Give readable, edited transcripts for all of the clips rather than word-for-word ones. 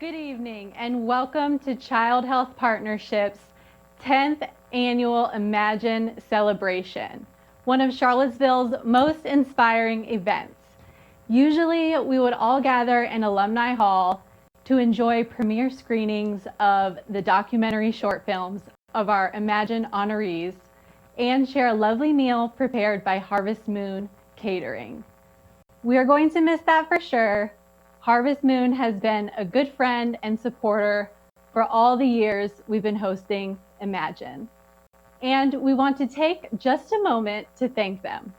Good evening and welcome to Child Health Partnership's 10th annual Imagine celebration, one of Charlottesville's most inspiring events. Usually we would all gather in Alumni Hall to enjoy premiere screenings of the documentary short films of our Imagine honorees and share a lovely meal prepared by Harvest Moon Catering. We are going to miss that for sure. Harvest Moon has been a good friend and supporter for all the years we've been hosting Imagine. And we want to take just a moment to thank them.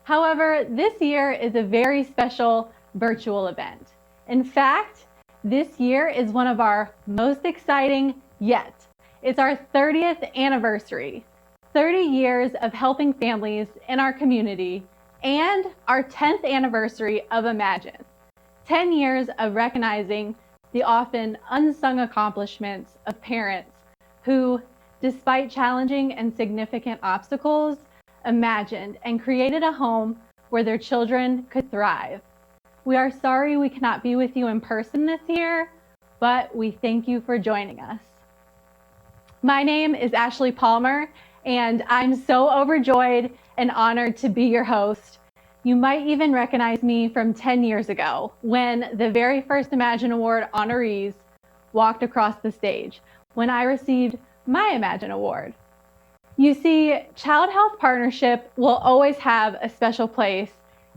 However, this year is a very special virtual event. In fact, this year is one of our most exciting yet. It's our 30th anniversary, 30 years of helping families in our community, and our 10th anniversary of Imagine, 10 years of recognizing the often unsung accomplishments of parents who, despite challenging and significant obstacles, imagined and created a home where their children could thrive. We are sorry we cannot be with you in person this year, but we thank you for joining us. My name is Ashley Palmer, and I'm so overjoyed and honored to be your host. You might even recognize me from 10 years ago when the very first Imagine Award honorees walked across the stage, when I received my Imagine Award. You see, Child Health Partnership will always have a special place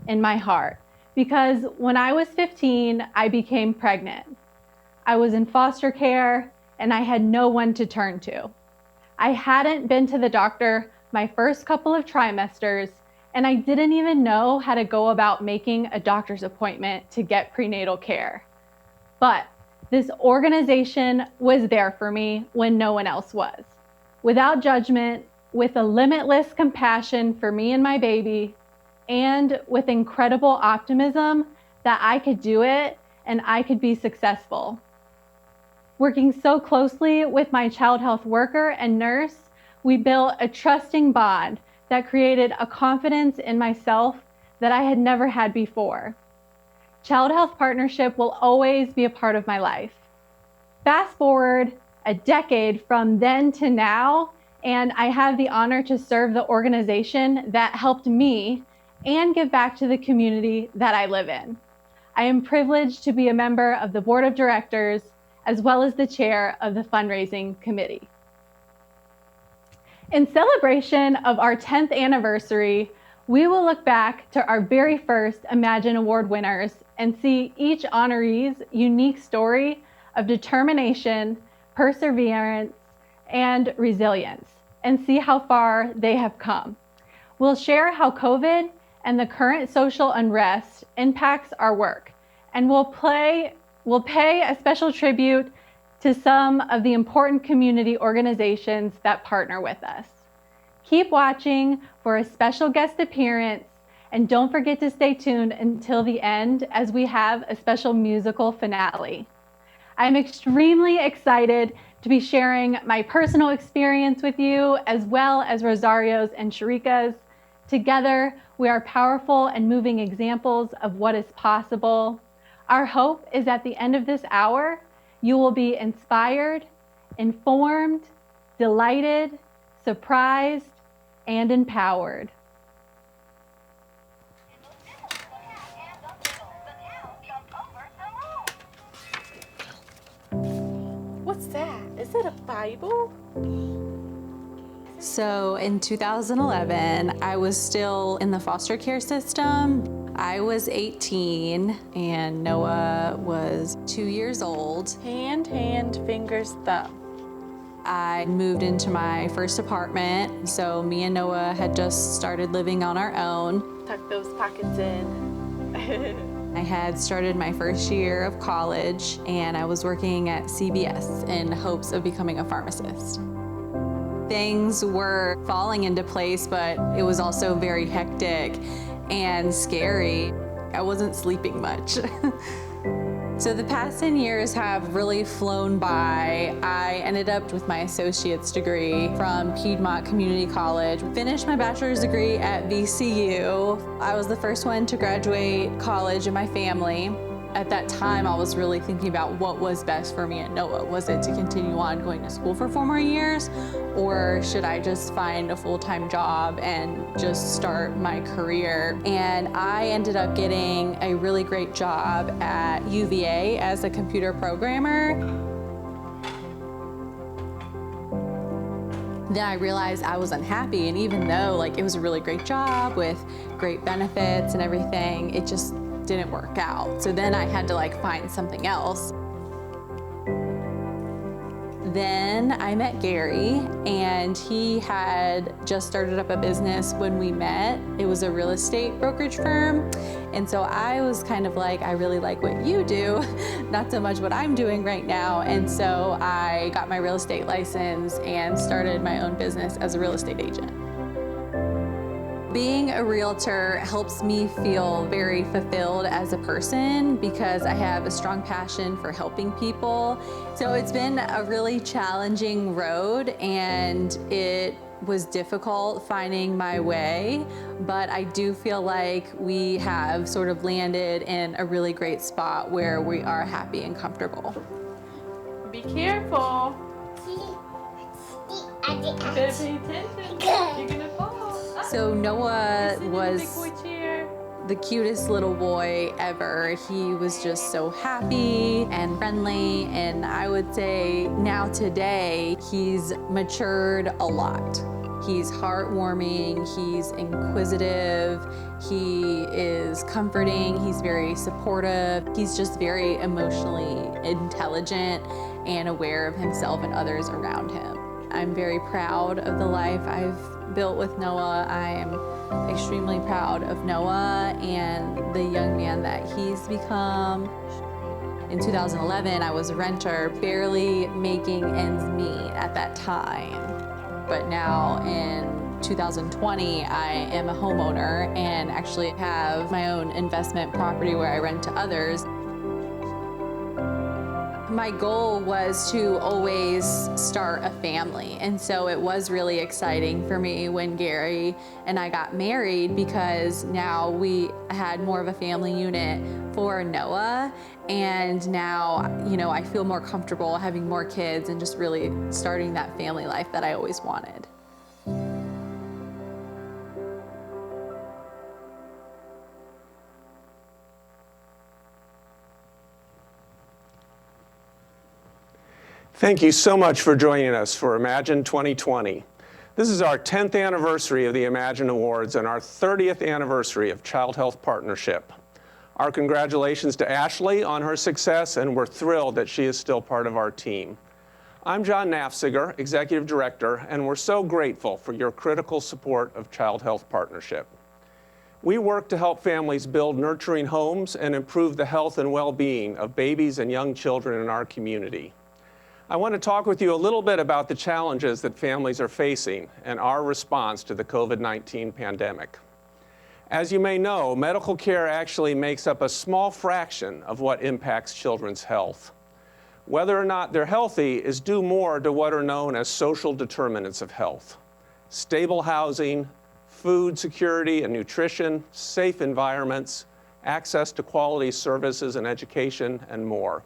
in my heart because when I was 15, I became pregnant. I was in foster care and I had no one to turn to. I hadn't been to the doctor my first couple of trimesters, and I didn't even know how to go about making a doctor's appointment to get prenatal care. But this organization was there for me when no one else was. Without judgment, with a limitless compassion for me and my baby, and with incredible optimism that I could do it and I could be successful. Working so closely with my child health worker and nurse, we built a trusting bond that created a confidence in myself that I had never had before. Child Health Partnership will always be a part of my life. Fast forward a decade from then to now, and I have the honor to serve the organization that helped me and give back to the community that I live in. I am privileged to be a member of the board of directors as well as the chair of the fundraising committee. In celebration of our 10th anniversary, we will look back to our very first Imagine Award winners and see each honoree's unique story of determination, perseverance, and resilience, and see how far they have come. We'll share how COVID and the current social unrest impacts our work, and we'll pay a special tribute to some of the important community organizations that partner with us. Keep watching for a special guest appearance, and don't forget to stay tuned until the end as we have a special musical finale. I'm extremely excited to be sharing my personal experience with you as well as Rosario's and Sharika's. Together, we are powerful and moving examples of what is possible. Our hope is at the end of this hour, you will be inspired, informed, delighted, surprised, and empowered. What's that? Is it a Bible? So in 2011, I was still in the foster care system. I was 18 and Noah was 2 years old. Hand, fingers, thumb. I moved into my first apartment, so me and Noah had just started living on our own. Tuck those pockets in. I had started my first year of college and I was working at CVS in hopes of becoming a pharmacist. Things were falling into place, but it was also very hectic and scary. I wasn't sleeping much. So the past 10 years have really flown by. I ended up with my associate's degree from Piedmont Community College, finished my bachelor's degree at VCU. I was the first one to graduate college in my family. At that time, I was really thinking about what was best for me at NOAA. Was it to continue on going to school for 4 more years, or should I just find a full-time job and just start my career? And I ended up getting a really great job at UVA as a computer programmer. Then I realized I was unhappy, and even though it was a really great job with great benefits and everything, it just didn't work out. So then I had to find something else. Then I met Gary, and he had just started up a business when we met. It was a real estate brokerage firm. And so I was kind of I really like what you do, not so much what I'm doing right now. And so I got my real estate license and started my own business as a real estate agent. Being a realtor helps me feel very fulfilled as a person because I have a strong passion for helping people. So it's been a really challenging road, and it was difficult finding my way, but I do feel like we have sort of landed in a really great spot where we are happy and comfortable. Be careful. You better pay attention. You're gonna fall. So Noah was Big boy chair. the cutest little boy ever. He was just so happy and friendly, and I would say now today he's matured a lot. He's heartwarming, he's inquisitive, he is comforting, he's very supportive, he's just very emotionally intelligent and aware of himself and others around him. I'm very proud of the life I've built with Noah. I am extremely proud of Noah and the young man that he's become. In 2011, I was a renter, barely making ends meet at that time. But now in 2020, I am a homeowner and actually have my own investment property where I rent to others. My goal was to always start a family, and so it was really exciting for me when Gary and I got married because now we had more of a family unit for Noah, and now, I feel more comfortable having more kids and just really starting that family life that I always wanted. Thank you so much for joining us for Imagine 2020. This is our 10th anniversary of the Imagine Awards and our 30th anniversary of Child Health Partnership. Our congratulations to Ashley on her success, and we're thrilled that she is still part of our team. I'm John Nafziger, Executive Director, and we're so grateful for your critical support of Child Health Partnership. We work to help families build nurturing homes and improve the health and well-being of babies and young children in our community. I want to talk with you a little bit about the challenges that families are facing and our response to the COVID-19 pandemic. As you may know, medical care actually makes up a small fraction of what impacts children's health. Whether or not they're healthy is due more to what are known as social determinants of health: stable housing, food security and nutrition, safe environments, access to quality services and education, and more.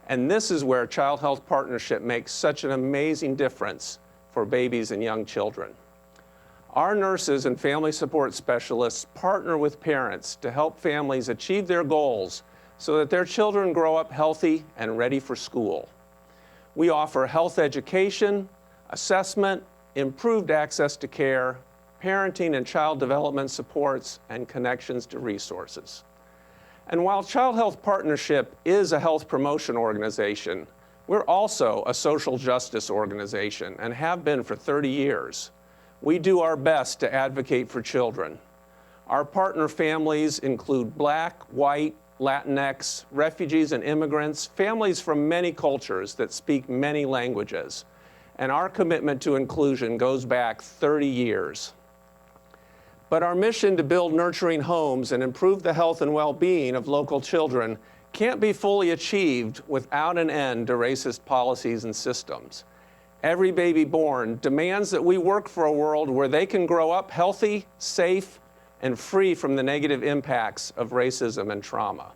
And this is where Child Health Partnership makes such an amazing difference for babies and young children. Our nurses and family support specialists partner with parents to help families achieve their goals so that their children grow up healthy and ready for school. We offer health education, assessment, improved access to care, parenting and child development supports, and connections to resources. And while Child Health Partnership is a health promotion organization, we're also a social justice organization and have been for 30 years. We do our best to advocate for children. Our partner families include Black, White, Latinx, refugees and immigrants, families from many cultures that speak many languages. And our commitment to inclusion goes back 30 years. But our mission to build nurturing homes and improve the health and well-being of local children can't be fully achieved without an end to racist policies and systems. Every baby born demands that we work for a world where they can grow up healthy, safe, and free from the negative impacts of racism and trauma.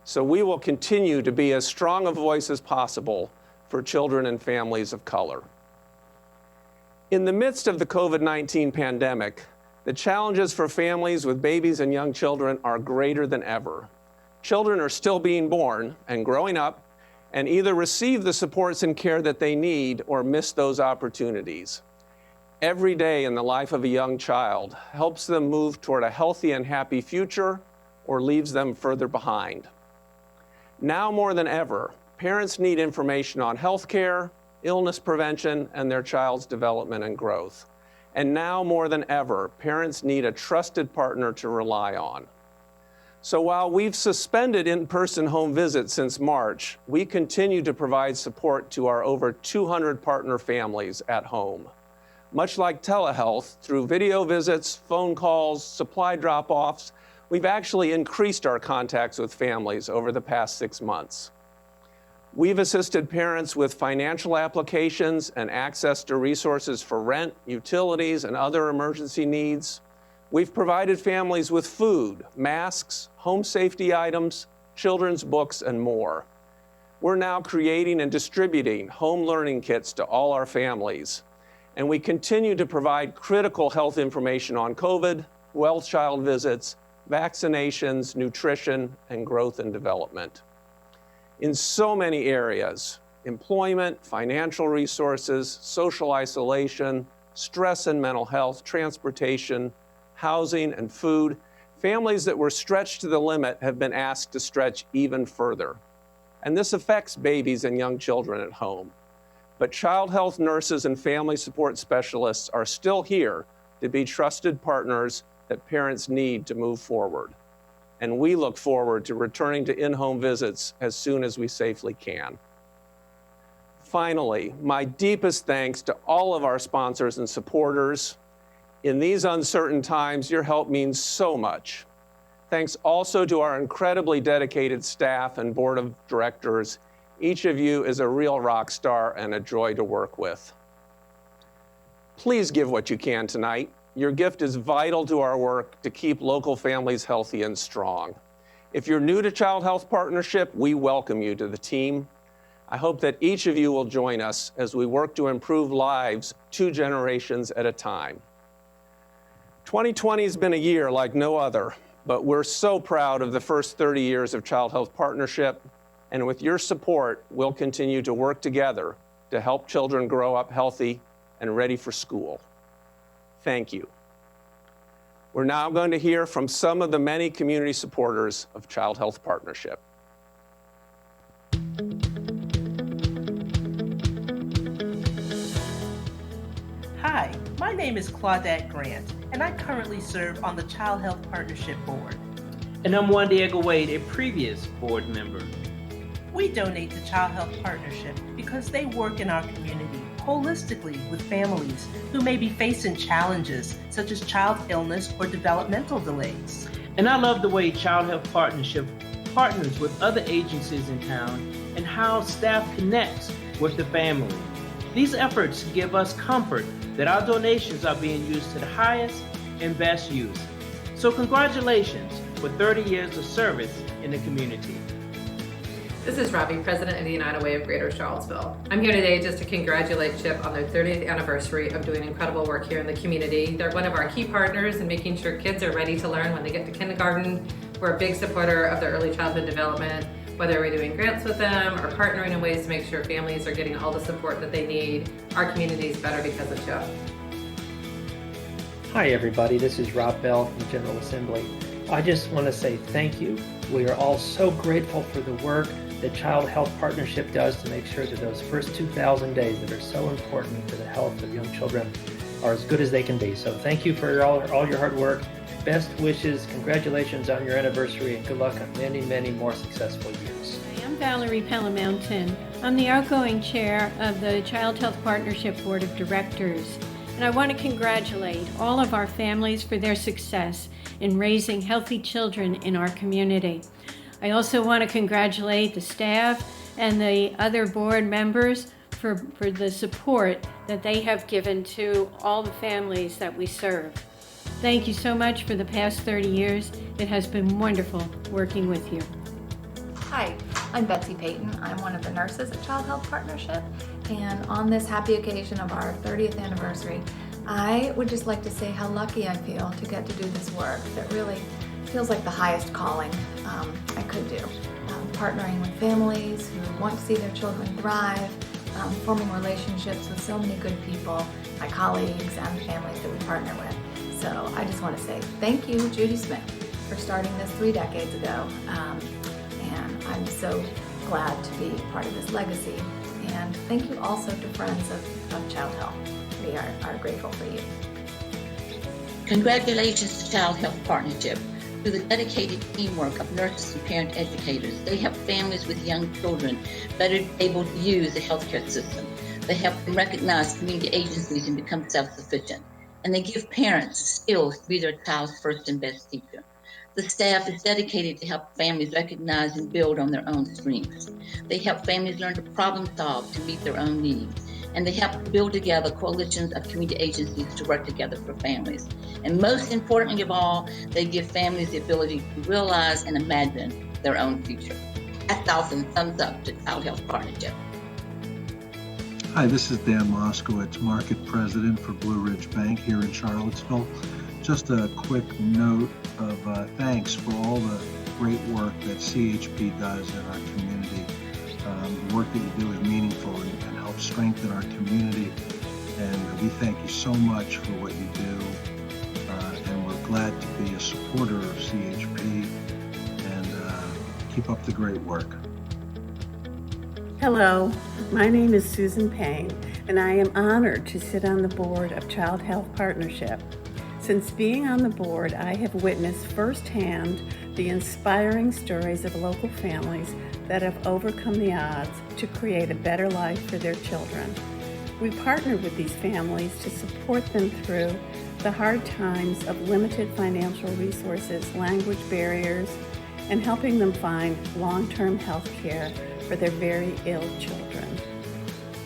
So we will continue to be as strong a voice as possible for children and families of color. In the midst of the COVID-19 pandemic, the challenges for families with babies and young children are greater than ever. Children are still being born and growing up and either receive the supports and care that they need or miss those opportunities. Every day in the life of a young child helps them move toward a healthy and happy future or leaves them further behind. Now more than ever, parents need information on health care, illness prevention, and their child's development and growth. And now more than ever, parents need a trusted partner to rely on. So while we've suspended in-person home visits since March, we continue to provide support to our over 200 partner families at home. Much like telehealth, through video visits, phone calls, supply drop-offs, we've actually increased our contacts with families over the past 6 months. We've assisted parents with financial applications and access to resources for rent, utilities, and other emergency needs. We've provided families with food, masks, home safety items, children's books, and more. We're now creating and distributing home learning kits to all our families. And we continue to provide critical health information on COVID, well-child visits, vaccinations, nutrition, and growth and development. In so many areas, employment, financial resources, social isolation, stress and mental health, transportation, housing, and food, families that were stretched to the limit have been asked to stretch even further. And this affects babies and young children at home. But child health nurses and family support specialists are still here to be trusted partners that parents need to move forward. And we look forward to returning to in-home visits as soon as we safely can. Finally, my deepest thanks to all of our sponsors and supporters. In these uncertain times, your help means so much. Thanks also to our incredibly dedicated staff and board of directors. Each of you is a real rock star and a joy to work with. Please give what you can tonight. Your gift is vital to our work to keep local families healthy and strong. If you're new to Child Health Partnership, we welcome you to the team. I hope that each of you will join us as we work to improve lives 2 generations at a time. 2020 has been a year like no other, but we're so proud of the first 30 years of Child Health Partnership, and with your support, we'll continue to work together to help children grow up healthy and ready for school. Thank you. We're now going to hear from some of the many community supporters of Child Health Partnership. Hi, my name is Claudette Grant, and I currently serve on the Child Health Partnership Board. And I'm Juan Diego Wade, a previous board member. We donate to Child Health Partnership because they work in our community holistically with families who may be facing challenges such as child illness or developmental delays. And I love the way Child Health Partnership partners with other agencies in town and how staff connects with the family. These efforts give us comfort that our donations are being used to the highest and best use. So congratulations for 30 years of service in the community. This is Robbie, President of the United Way of Greater Charlottesville. I'm here today just to congratulate CHP on their 30th anniversary of doing incredible work here in the community. They're one of our key partners in making sure kids are ready to learn when they get to kindergarten. We're a big supporter of their early childhood development, whether we're doing grants with them or partnering in ways to make sure families are getting all the support that they need. Our community is better because of CHP. Hi everybody, this is Rob Bell from General Assembly. I just want to say thank you. We are all so grateful for the work that Child Health Partnership does to make sure that those first 2,000 days that are so important to the health of young children are as good as they can be. So thank you for all your hard work. Best wishes, congratulations on your anniversary, and good luck on many, many more successful years. I'm Valerie Palamountain. I'm the outgoing chair of the Child Health Partnership Board of Directors. And I want to congratulate all of our families for their success in raising healthy children in our community. I also want to congratulate the staff and the other board members for the support that they have given to all the families that we serve. Thank you so much for the past 30 years. It has been wonderful working with you. Hi, I'm Betsy Payton. I'm one of the nurses at Child Health Partnership, and on this happy occasion of our 30th anniversary, I would just like to say how lucky I feel to get to do this work that really feels like the highest calling I could do. Partnering with families who want to see their children thrive, forming relationships with so many good people, my colleagues and the families that we partner with. So I just want to say thank you, Judy Smith, for starting this 3 decades ago. And I'm so glad to be part of this legacy. And thank you also to friends of Child Health. We are grateful for you. Congratulations to Child Health Partnership. Through the dedicated teamwork of nurses and parent educators, they help families with young children better able to use the healthcare system. They help them recognize community agencies and become self-sufficient. And they give parents the skills to be their child's first and best teacher. The staff is dedicated to help families recognize and build on their own strengths. They help families learn to problem solve to meet their own needs. And they help build together coalitions of community agencies to work together for families. And most importantly of all, they give families the ability to realize and imagine their own future. Hats off and thumbs up to Child Health Partnership. Hi, this is Dan Moskowitz, Market President for Blue Ridge Bank here in Charlottesville. Just a quick note of thanks for all the great work that CHP does in our community. The work that you do is meaningful and helps strengthen our community. And we thank you so much for what you do. And we're glad to be a supporter of CHP and keep up the great work. Hello, my name is Susan Payne, and I am honored to sit on the board of Child Health Partnership. Since being on the board, I have witnessed firsthand the inspiring stories of local families that have overcome the odds to create a better life for their children. We partner with these families to support them through the hard times of limited financial resources, language barriers, and helping them find long-term health care for their very ill children.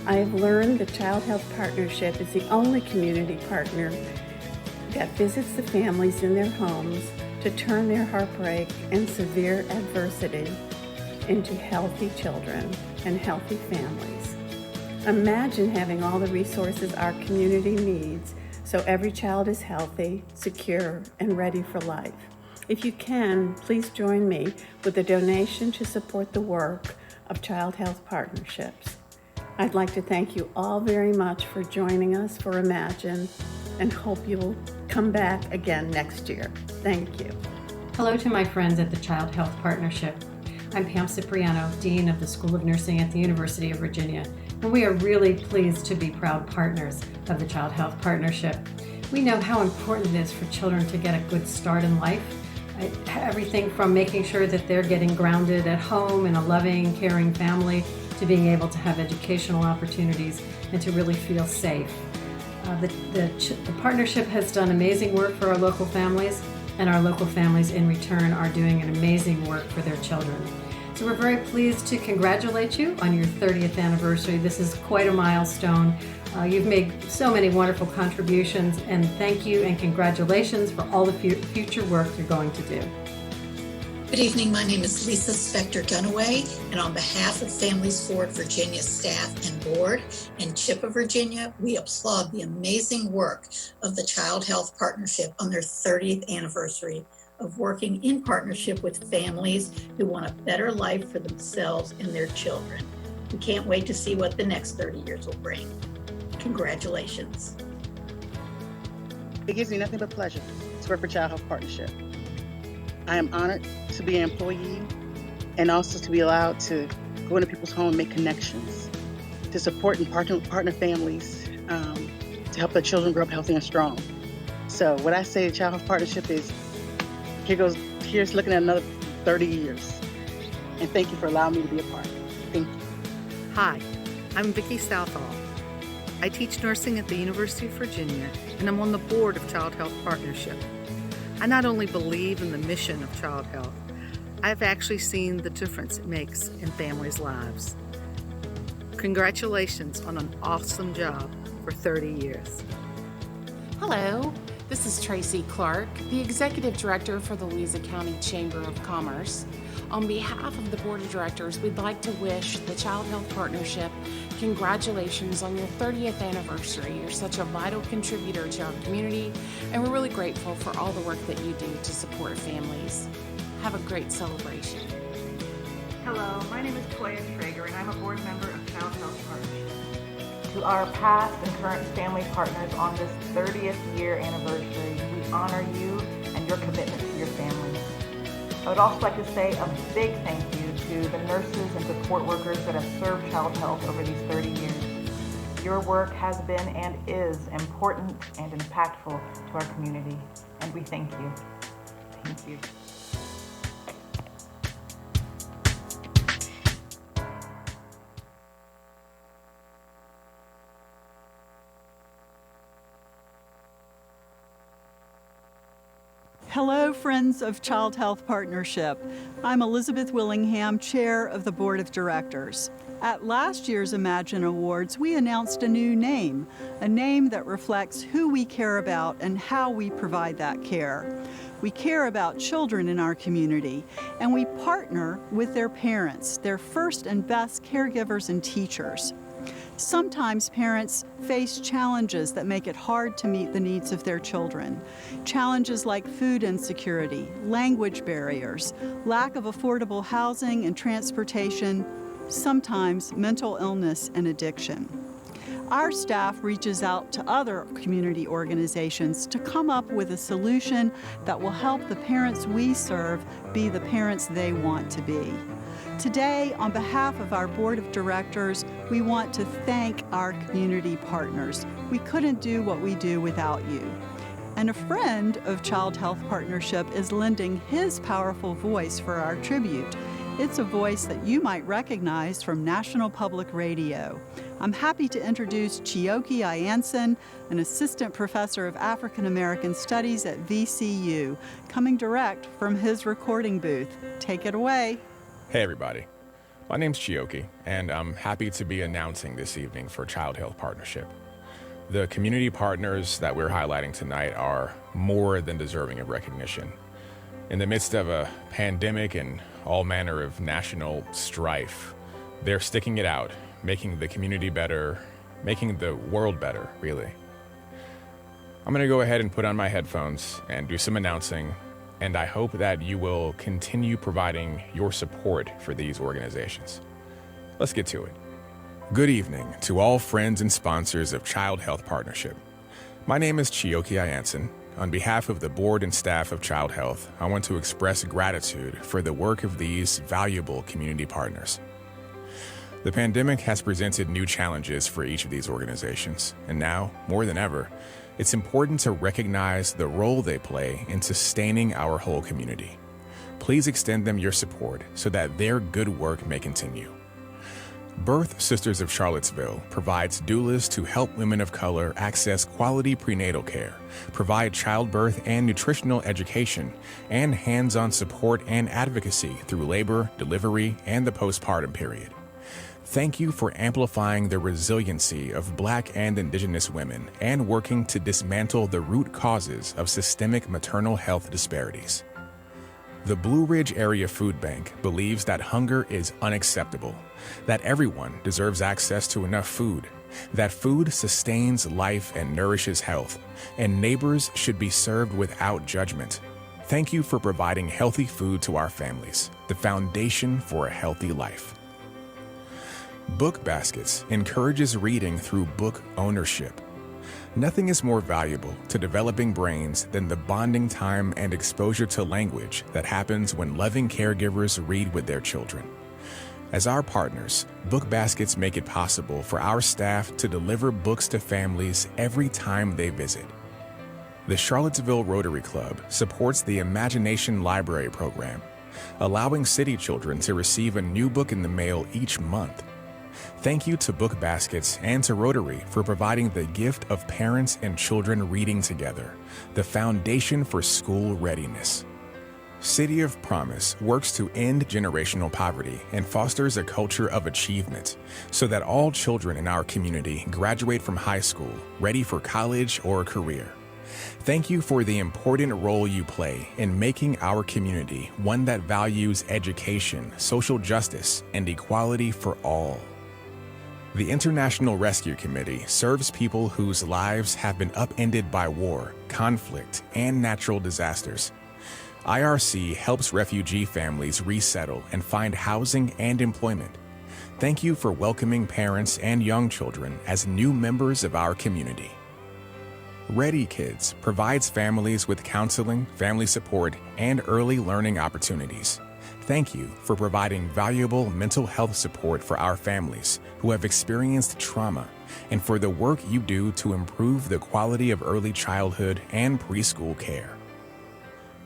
I have learned that Child Health Partnership is the only community partner that visits the families in their homes to turn their heartbreak and severe adversity into healthy children and healthy families. Imagine having all the resources our community needs so every child is healthy, secure, and ready for life. If you can, please join me with a donation to support the work of Child Health Partnerships. I'd like to thank you all very much for joining us for Imagine and hope you will come back again next year. Thank you. Hello to my friends at the Child Health Partnership. I'm Pam Cipriano, Dean of the School of Nursing at the University of Virginia, and we are really pleased to be proud partners of the Child Health Partnership. We know how important it is for children to get a good start in life. Everything from making sure that they're getting grounded at home in a loving, caring family, to being able to have educational opportunities and to really feel safe. The partnership has done amazing work for our local families, and our local families in return are doing an amazing work for their children. So we're very pleased to congratulate you on your 30th anniversary. This is quite a milestone. You've made so many wonderful contributions, and thank you and congratulations for all the future work you're going to do. Good evening, my name is Lisa Spector-Gunaway, and on behalf of Families Forward Virginia staff and board and CHIP of Virginia, we applaud the amazing work of the Child Health Partnership on their 30th anniversary of working in partnership with families who want a better life for themselves and their children. We can't wait to see what the next 30 years will bring. Congratulations. It gives me nothing but pleasure to work for Child Health Partnership. I am honored to be an employee and also to be allowed to go into people's homes and make connections, to support and partner families to help their children grow up healthy and strong. So what I say to Child Health Partnership is, here's looking at another 30 years. And thank you for allowing me to be a part. Thank you. Hi, I'm Vicki Southall. I teach nursing at the University of Virginia, and I'm on the board of Child Health Partnership. I not only believe in the mission of child health, I've actually seen the difference it makes in families' lives. Congratulations on an awesome job for 30 years. Hello, this is Tracy Clark, the Executive Director for the Louisa County Chamber of Commerce. On behalf of the Board of Directors, we'd like to wish the Child Health Partnership congratulations on your 30th anniversary. You're such a vital contributor to our community, and we're really grateful for all the work that you do to support families. Have a great celebration. Hello, my name is Toya Traeger, and I'm a board member of Child Health Partnership. To our past and current family partners on this 30th year anniversary, we honor you and your commitment to your families. I would also like to say a big thank you to the nurses and support workers that have served Child Health over these 30 years. Your work has been and is important and impactful to our community, and we thank you. Thank you. Hello, friends of Child Health Partnership. I'm Elizabeth Willingham, Chair of the Board of Directors. At last year's Imagine Awards, we announced a new name, a name that reflects who we care about and how we provide that care. We care about children in our community, and we partner with their parents, their first and best caregivers and teachers. Sometimes parents face challenges that make it hard to meet the needs of their children. Challenges like food insecurity, language barriers, lack of affordable housing and transportation, sometimes mental illness and addiction. Our staff reaches out to other community organizations to come up with a solution that will help the parents we serve be the parents they want to be. Today, on behalf of our Board of Directors, we want to thank our community partners. We couldn't do what we do without you. And a friend of Child Health Partnership is lending his powerful voice for our tribute. It's a voice that you might recognize from National Public Radio. I'm happy to introduce Chioke Ianson, an assistant professor of African American Studies at VCU, coming direct from his recording booth. Take it away. Hey everybody, my name's Chioke, and I'm happy to be announcing this evening for Child Health Partnership. The community partners that we're highlighting tonight are more than deserving of recognition. In the midst of a pandemic and all manner of national strife, they're sticking it out, making the community better, making the world better, really. I'm gonna go ahead and put on my headphones and do some announcing, and I hope that you will continue providing your support for these organizations. Let's get to it. Good evening to all friends and sponsors of Child Health Partnership. My name is Chioke Ianson. On behalf of the board and staff of Child Health, I want to express gratitude for the work of these valuable community partners. The pandemic has presented new challenges for each of these organizations, and now, more than ever, it's important to recognize the role they play in sustaining our whole community. Please extend them your support so that their good work may continue. Birth Sisters of Charlottesville provides doulas to help women of color access quality prenatal care, provide childbirth and nutritional education, and hands-on support and advocacy through labor, delivery, and the postpartum period. Thank you for amplifying the resiliency of Black and Indigenous women and working to dismantle the root causes of systemic maternal health disparities. The Blue Ridge Area Food Bank believes that hunger is unacceptable, that everyone deserves access to enough food, that food sustains life and nourishes health, and neighbors should be served without judgment. Thank you for providing healthy food to our families, the foundation for a healthy life. Book Baskets encourages reading through book ownership. Nothing is more valuable to developing brains than the bonding time and exposure to language that happens when loving caregivers read with their children. As our partners, Book Baskets make it possible for our staff to deliver books to families every time they visit. The Charlottesville Rotary Club supports the Imagination Library program, allowing city children to receive a new book in the mail each month. Thank you to Book Baskets and to Rotary for providing the gift of parents and children reading together, the foundation for school readiness. City of Promise works to end generational poverty and fosters a culture of achievement so that all children in our community graduate from high school ready for college or a career. Thank you for the important role you play in making our community one that values education, social justice, and equality for all. The International Rescue Committee serves people whose lives have been upended by war, conflict, and natural disasters. IRC helps refugee families resettle and find housing and employment. Thank you for welcoming parents and young children as new members of our community. Ready Kids provides families with counseling, family support, and early learning opportunities. Thank you for providing valuable mental health support for our families who have experienced trauma, and for the work you do to improve the quality of early childhood and preschool care.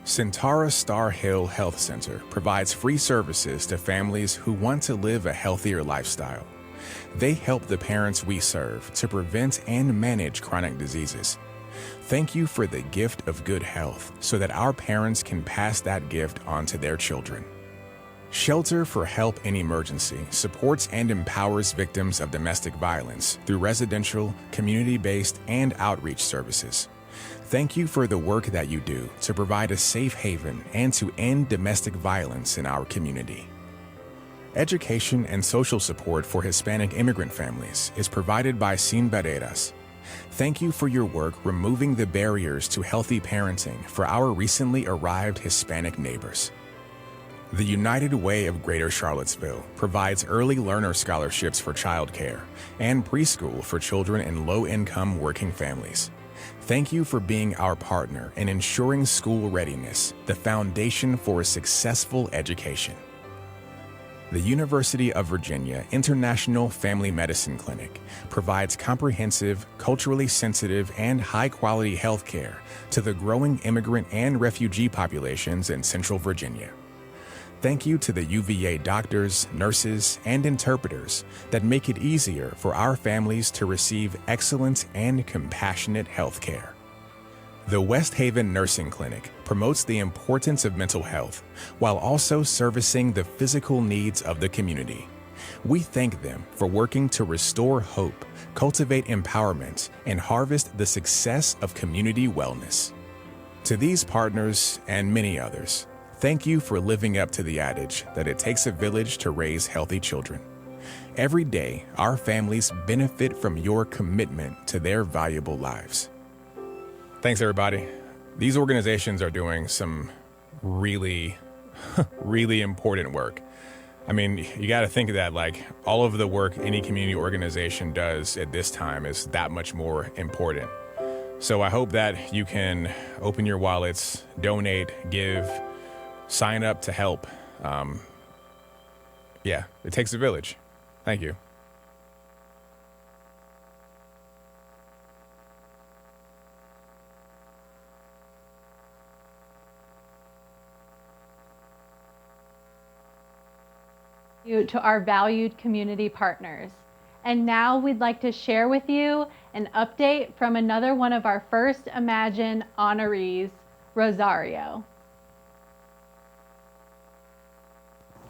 Centara Star Hill Health Center provides free services to families who want to live a healthier lifestyle. They help the parents we serve to prevent and manage chronic diseases. Thank you for the gift of good health so that our parents can pass that gift on to their children. Shelter for Help in Emergency supports and empowers victims of domestic violence through residential, community-based, and outreach services. Thank you for the work that you do to provide a safe haven and to end domestic violence in our community. Education and social support for Hispanic immigrant families is provided by Sin Barreras. Thank you for your work removing the barriers to healthy parenting for our recently arrived Hispanic neighbors. The United Way of Greater Charlottesville provides early learner scholarships for childcare and preschool for children in low-income working families. Thank you for being our partner in ensuring school readiness, the foundation for a successful education. The University of Virginia International Family Medicine Clinic provides comprehensive, culturally sensitive, and high-quality health care to the growing immigrant and refugee populations in Central Virginia. Thank you to the UVA doctors, nurses, and interpreters that make it easier for our families to receive excellent and compassionate health care. The West Haven Nursing Clinic promotes the importance of mental health while also servicing the physical needs of the community. We thank them for working to restore hope, cultivate empowerment, and harvest the success of community wellness. To these partners and many others, thank you for living up to the adage that it takes a village to raise healthy children. Every day, our families benefit from your commitment to their valuable lives. Thanks, everybody. These organizations are doing some really, really important work. I mean, you got to think of that, like all of the work any community organization does at this time is that much more important. So I hope that you can open your wallets, donate, give, sign up to help. Yeah, it takes a village. Thank you. To our valued community partners. And now we'd like to share with you an update from another one of our first Imagine honorees, Rosario.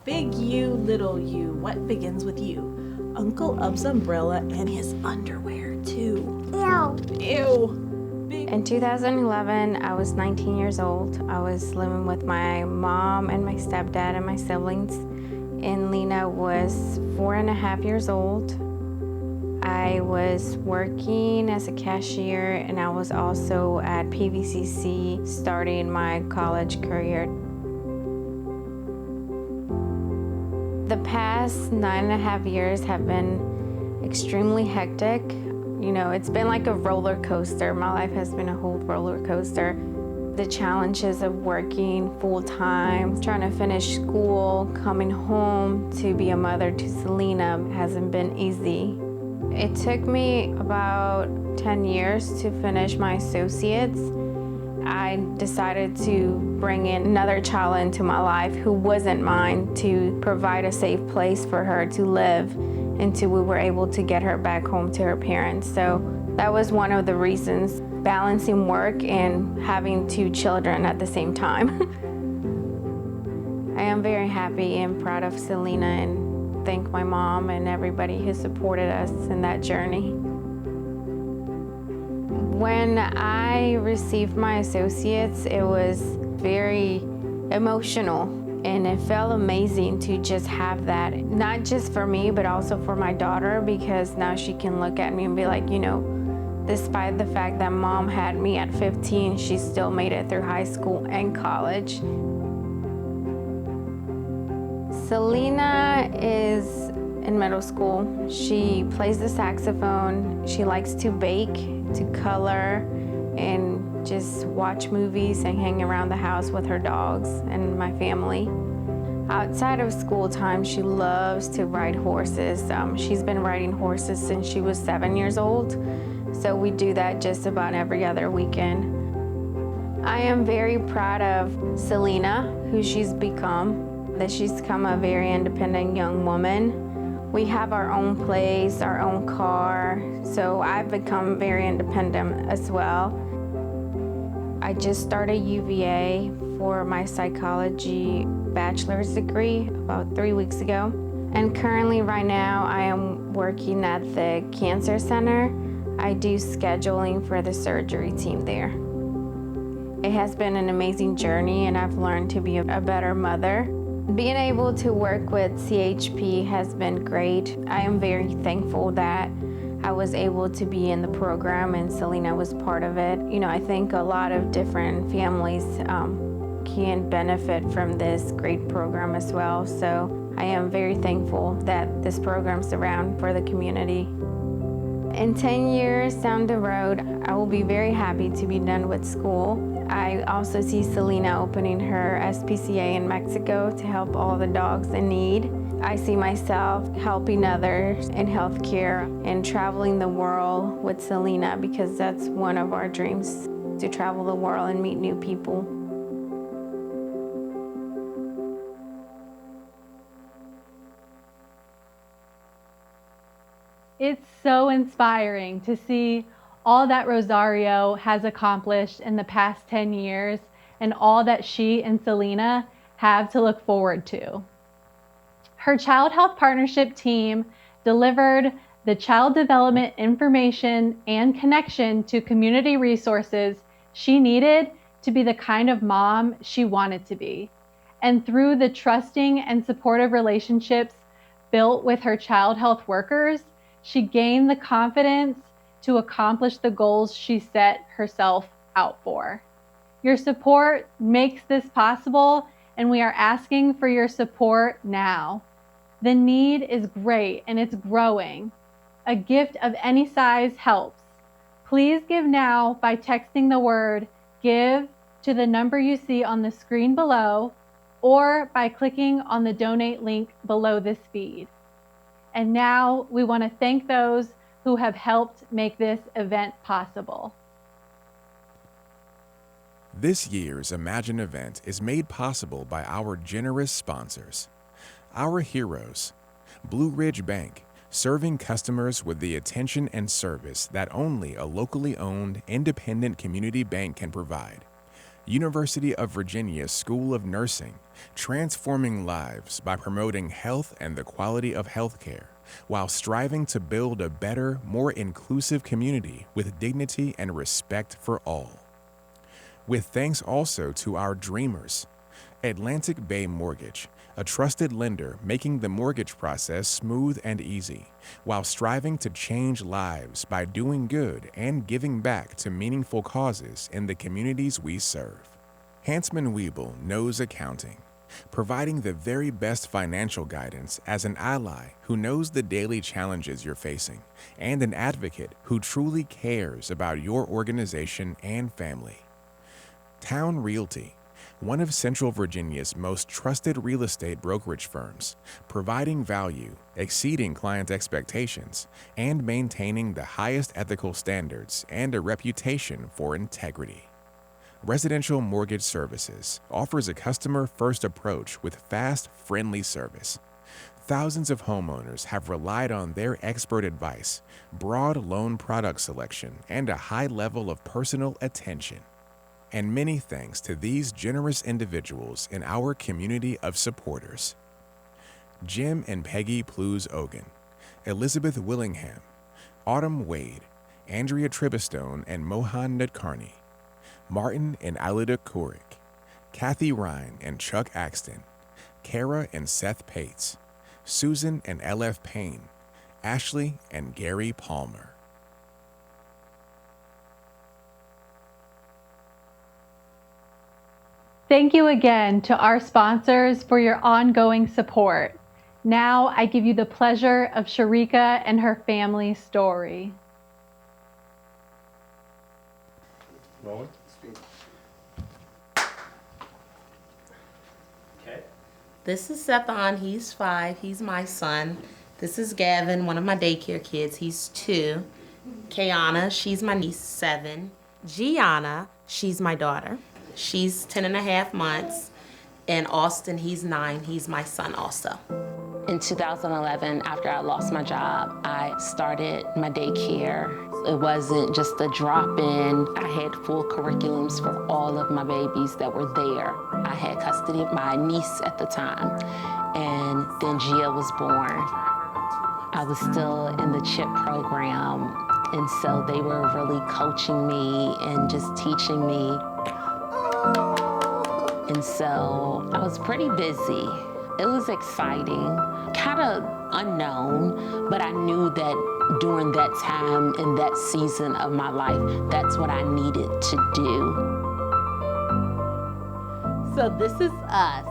Big U, little U, what begins with you? Uncle Ub's umbrella and his underwear too. Ew. Ew. In 2011, I was 19 years old. I was living with my mom and my stepdad and my siblings. And Lena was 4.5 years old. I was working as a cashier, and I was also at PVCC starting my college career. The past 9.5 years have been extremely hectic. You know, it's been like a roller coaster. My life has been a whole roller coaster. The challenges of working full-time, trying to finish school, coming home to be a mother to Selena hasn't been easy. It took me about 10 years to finish my associates. I decided to bring in another child into my life who wasn't mine, to provide a safe place for her to live until we were able to get her back home to her parents. So that was one of the reasons, balancing work and having 2 children at the same time. I am very happy and proud of Selena and thank my mom and everybody who supported us in that journey. When I received my associates, it was very emotional, and it felt amazing to just have that, not just for me, but also for my daughter, because now she can look at me and be like, despite the fact that mom had me at 15, she still made it through high school and college. Selena is in middle school. She plays the saxophone. She likes to bake, to color, and just watch movies and hang around the house with her dogs and my family. Outside of school time, she loves to ride horses. She's been riding horses since she was 7 years old, so we do that just about every other weekend. I am very proud of Selena, who she's become, that she's become a very independent young woman. We have our own place, our own car, so I've become very independent as well. I just started UVA for my psychology bachelor's degree about 3 weeks ago. And currently right now I am working at the cancer center. I do scheduling for the surgery team there. It has been an amazing journey, and I've learned to be a better mother. Being able to work with CHP has been great. I am very thankful that I was able to be in the program and Selena was part of it. I think a lot of different families can benefit from this great program as well. So I am very thankful that this program's around for the community. In 10 years down the road, I will be very happy to be done with school. I also see Selena opening her SPCA in Mexico to help all the dogs in need. I see myself helping others in healthcare and traveling the world with Selena, because that's one of our dreams, to travel the world and meet new people. It's so inspiring to see all that Rosario has accomplished in the past 10 years and all that she and Selena have to look forward to. Her Child Health Partnership team delivered the child development information and connection to community resources she needed to be the kind of mom she wanted to be. And through the trusting and supportive relationships built with her child health workers, she gained the confidence to accomplish the goals she set herself out for. Your support makes this possible, and we are asking for your support now. The need is great and it's growing. A gift of any size helps. Please give now by texting the word GIVE to the number you see on the screen below, or by clicking on the donate link below this feed. And now we want to thank those who have helped make this event possible. This year's Imagine event is made possible by our generous sponsors. Our heroes: Blue Ridge Bank, serving customers with the attention and service that only a locally owned, independent community bank can provide. University of Virginia School of Nursing, transforming lives by promoting health and the quality of healthcare, while striving to build a better, more inclusive community with dignity and respect for all. With thanks also to our dreamers: Atlantic Bay Mortgage, a trusted lender making the mortgage process smooth and easy, while striving to change lives by doing good and giving back to meaningful causes in the communities we serve. Hansman Wiebel knows accounting, providing the very best financial guidance as an ally who knows the daily challenges you're facing, and an advocate who truly cares about your organization and family. Town Realty, one of Central Virginia's most trusted real estate brokerage firms, providing value, exceeding client expectations, and maintaining the highest ethical standards and a reputation for integrity. Residential Mortgage Services offers a customer-first approach with fast, friendly service. Thousands of homeowners have relied on their expert advice, broad loan product selection, and a high level of personal attention. And many thanks to these generous individuals in our community of supporters: Jim and Peggy Plews Ogan, Elizabeth Willingham, Autumn Wade, Andrea Tribistone and Mohan Nadkarni, Martin and Alida Kurik, Kathy Ryan and Chuck Axton, Kara and Seth Pates, Susan and LF Payne, Ashley and Gary Palmer. Thank you again to our sponsors for your ongoing support. Now I give you the pleasure of Sharika and her family story. Rolling. Okay. This is Sethon. He's 5. He's my son. This is Gavin, one of my daycare kids. He's 2. Kayana, she's my niece, 7. Gianna, she's my daughter. She's 10 and a half months. And Austin, he's 9. He's my son also. In 2011, after I lost my job, I started my daycare. It wasn't just a drop-in. I had full curriculums for all of my babies that were there. I had custody of my niece at the time, and then Gia was born. I was still in the CHIP program, and so they were really coaching me and just teaching me. And so I was pretty busy. It was exciting, kind of unknown, but I knew that during that time and that season of my life, that's what I needed to do. So this is us,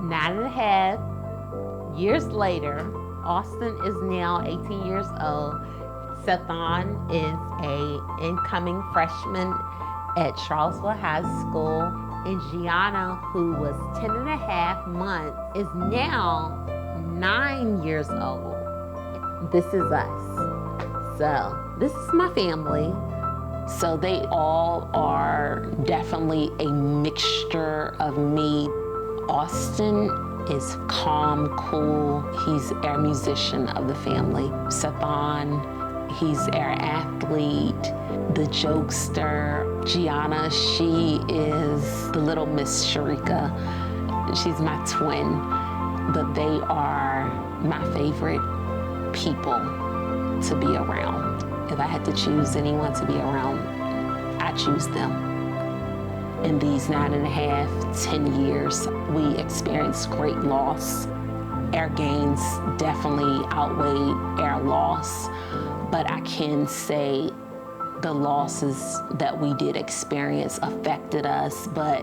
9.5 years later. Austin is now 18 years old. Sethon is an incoming freshman at Charlottesville High School. And Gianna, who was 10 and a half months, is now 9 years old. This is us. So this is my family. So they all are definitely a mixture of me. Austin is calm, cool. He's our musician of the family. Sethon, he's our athlete, the jokester. Gianna, she is the little Miss Sharika. She's my twin, but they are my favorite people to be around. If I had to choose anyone to be around, I choose them. In these 9.5, 10 years, we experienced great loss. Our gains definitely outweighed our loss, but I can say the losses that we did experience affected us, but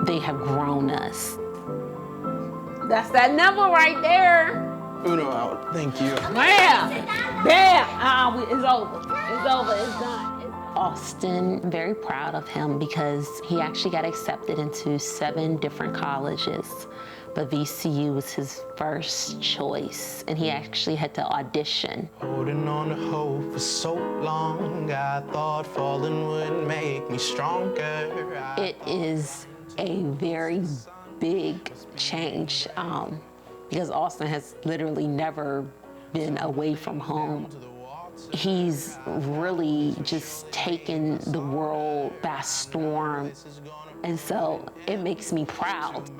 they have grown us. That's that number right there. Uno out. Thank you. Bam! Bam! It's over. It's over. It's done. Austin, I'm very proud of him because he actually got accepted into 7 different colleges, but VCU was his first choice, and he actually had to audition. Holding on to hope for so long, I thought falling would make me stronger. It is a very big change because Austin has literally never been away from home. He's really just taken the world by storm, and so it makes me proud.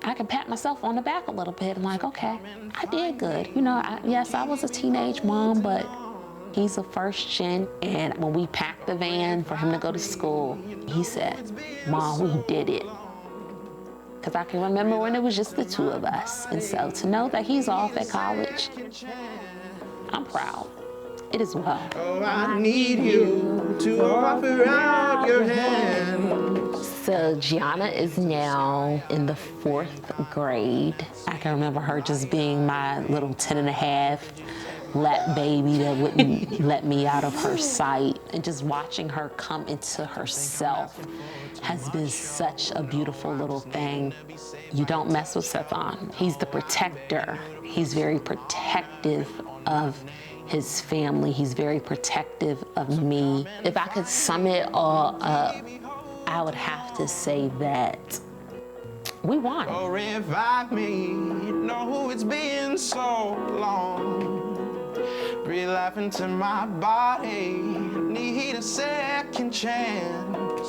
I can pat myself on the back a little bit. I'm like, okay, I did good. You know, yes, I was a teenage mom, but he's a first gen. And when we packed the van for him to go to school, he said, Mom, we did it. Because I can remember when it was just the 2 of us. And so to know that he's off at college, I'm proud. It is well. Oh, I need you to offer out your hand. So Gianna is now in the 4th grade. I can remember her just being my little 10 and a half lap baby that wouldn't let me out of her sight. And just watching her come into herself has been such a beautiful little thing. You don't mess with Sethon. He's the protector. He's very protective of his family. He's very protective of me. If I could sum it all up, I would have to say that we won. Oh, revive me. No, it's been so long. Breathe life into my body. Need a second chance.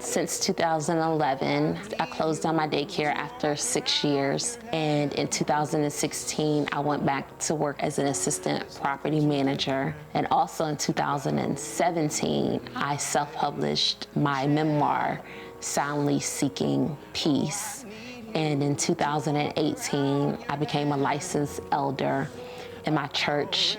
Since 2011, I closed down my daycare after 6 years. And in 2016, I went back to work as an assistant property manager. And also in 2017, I self-published my memoir, Soundly Seeking Peace. And in 2018, I became a licensed elder in my church.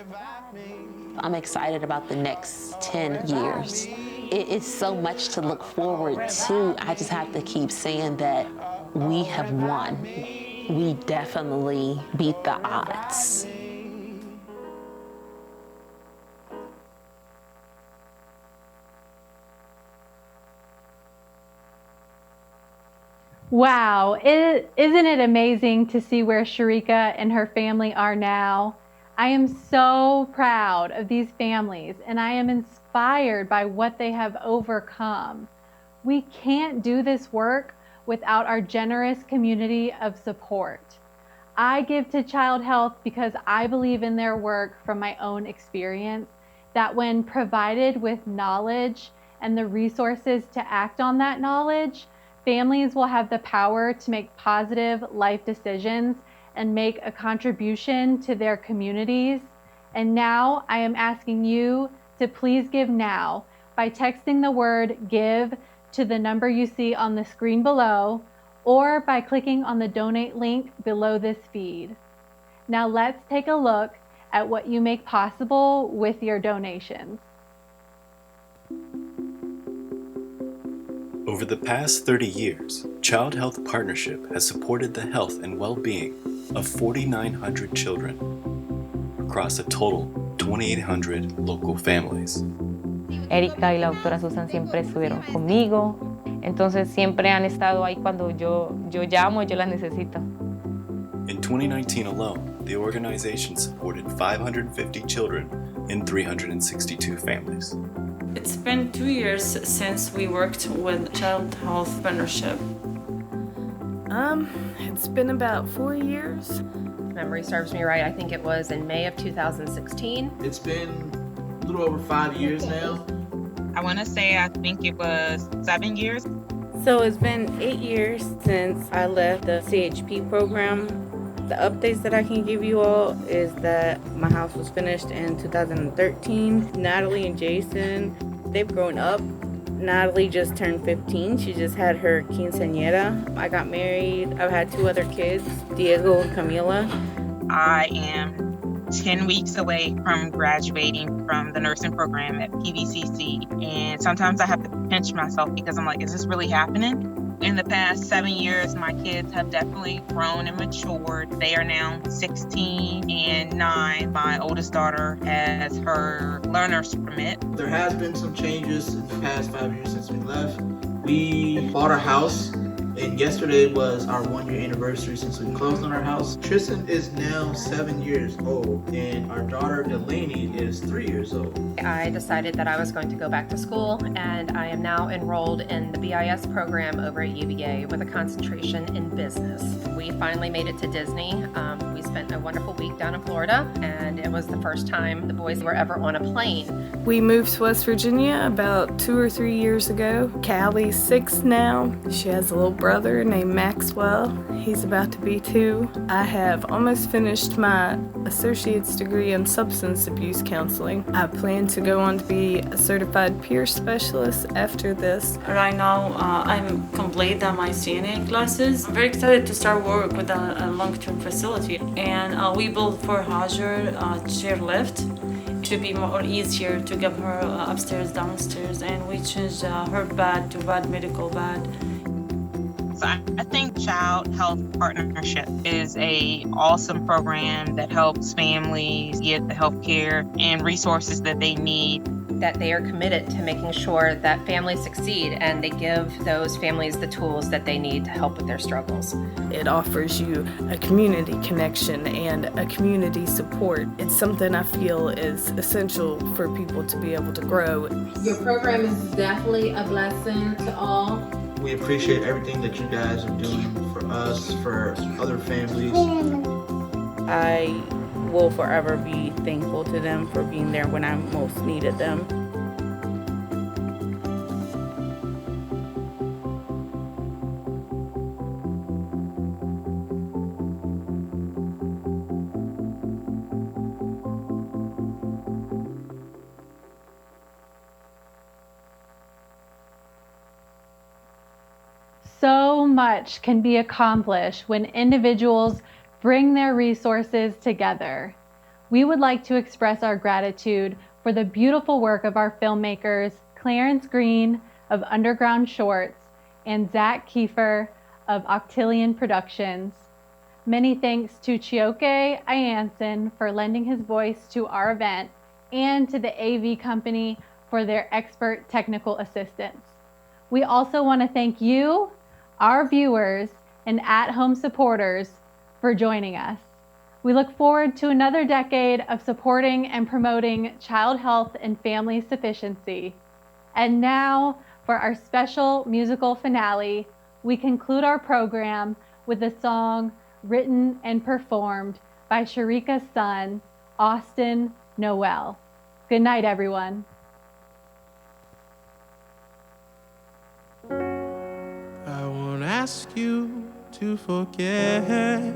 I'm excited about the next 10 years. It is so much to look forward to. I just have to keep saying that we have won. We definitely beat the odds. Wow, isn't it amazing to see where Sharika and her family are now? I am so proud of these families, and I am inspired by what they have overcome. We can't do this work without our generous community of support. I give to Child Health because I believe in their work from my own experience, that when provided with knowledge and the resources to act on that knowledge, families will have the power to make positive life decisions and make a contribution to their communities. And now I am asking you to please give now by texting the word GIVE to the number you see on the screen below, or by clicking on the donate link below this feed. Now let's take a look at what you make possible with your donations. Over the past 30 years, Child Health Partnership has supported the health and well-being of 4,900 children across a total 2,800 local families. Erika y la doctora Susan siempre estuvieron conmigo, entonces siempre han estado ahí cuando yo llamo, yo las necesito. In 2019 alone, the organization supported 550 children in 362 families. It's been 2 years since we worked with Child Health Partnership. It's been about 4 years. If memory serves me right, I think it was in May of 2016. It's been a little over 5 years now. I want to say I think it was 7 years. So it's been 8 years since I left the CHP program. The updates that I can give you all is that my house was finished in 2013. Natalie and Jason, they've grown up. Natalie just turned 15. She just had her quinceañera. I got married. I've had 2 other kids, Diego and Camila. I am 10 weeks away from graduating from the nursing program at PVCC. And sometimes I have to pinch myself because I'm like, is this really happening? In the past 7 years, my kids have definitely grown and matured. They are now 16 and 9. My oldest daughter has her learner's permit. There has been some changes in the past 5 years since we left. We bought our house, and yesterday was our 1-year anniversary since we closed on our house. Tristan is now 7 years old, and our daughter Delaney is 3 years old. I decided that I was going to go back to school, and I am now enrolled in the BIS program over at UVA with a concentration in business. We finally made it to Disney. We spent a wonderful week down in Florida, and it was the first time the boys were ever on a plane. We moved to West Virginia about 2 or 3 years ago. Callie's 6 now. She has a little brother named Maxwell. He's about to be 2. I have almost finished my associate's degree in substance abuse counseling. I plan to go on to be a certified peer specialist after this. Right now, I'm complete my CNA classes. I'm very excited to start work with a long-term facility. And we built for Hajar chairlift to be more easier to get her upstairs, downstairs, and we changed her bed to medical bed. So I think Child Health Partnership is an awesome program that helps families get the health care and resources that they need. That they are committed to making sure that families succeed, and they give those families the tools that they need to help with their struggles. It offers you a community connection and a community support. It's something I feel is essential for people to be able to grow. Your program is definitely a blessing to all. We appreciate everything that you guys are doing for us, for other families. I will forever be thankful to them for being there when I most needed them. So much can be accomplished when individuals bring their resources together. We would like to express our gratitude for the beautiful work of our filmmakers, Clarence Green of Underground Shorts and Zach Kiefer of Octillion Productions. Many thanks to Chioke Ianson for lending his voice to our event and to the AV company for their expert technical assistance. We also want to thank you, our viewers, and at-home supporters for joining us. We look forward to another decade of supporting and promoting child health and family sufficiency. And now, for our special musical finale, we conclude our program with a song written and performed by Sharika's son, Austin Noel. Good night, everyone. I won't ask you to forget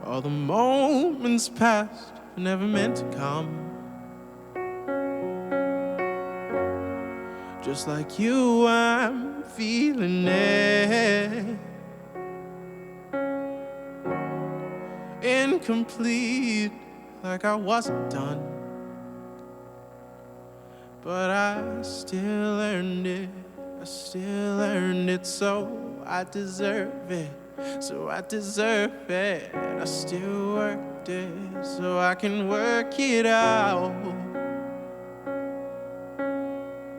all the moments past were never meant to come. Just like you, I'm feeling it. Incomplete, like I wasn't done. But I still earned it, I still earned it, so I deserve it, so I deserve it. I still worked it, so I can work it out.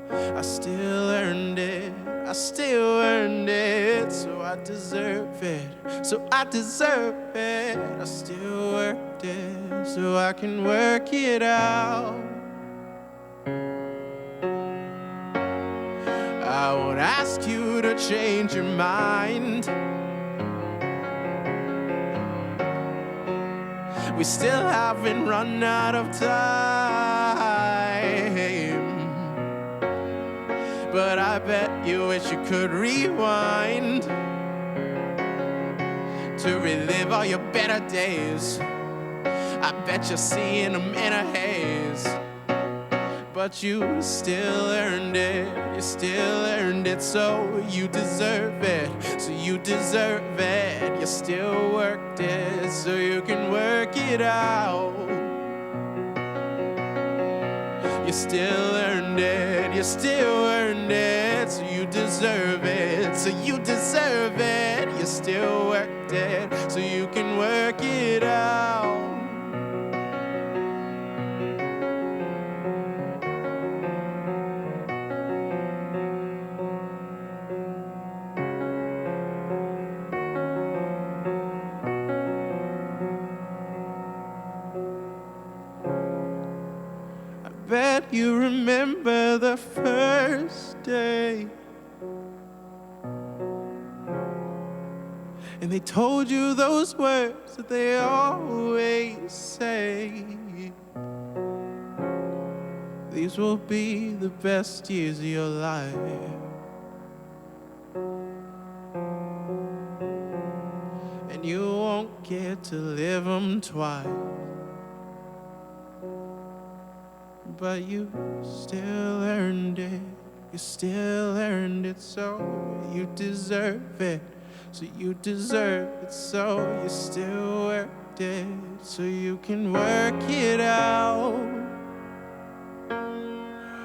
I still earned it, I still earned it, so I deserve it, so I deserve it. I still worked it, so I can work it out. I won't ask you to change your mind. We still haven't run out of time. But I bet you wish you could rewind to relive all your better days. I bet you're seeing them in a haze. But you still earned it, you still earned it, so you deserve it, so you deserve it. You still worked it, so you can work it out. You still earned it, you still earned it, so you deserve it, so you deserve it. You still worked it, so you can work it out. Bet you remember the first day, and they told you those words that they always say. These will be the best years of your life. And you won't get to live them twice. But you still earned it, you still earned it, so you deserve it, so you deserve it, so you still worked it, so you can work it out.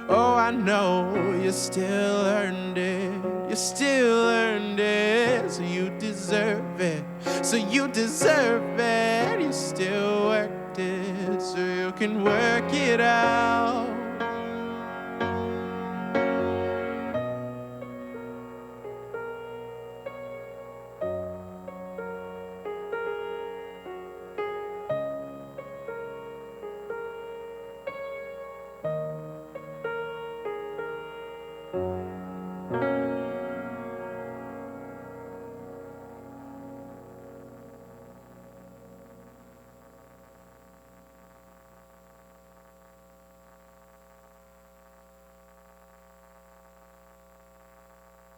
Oh, I know you still earned it, you still earned it, so you deserve it, so you deserve it. You still worked it, so you can work it out.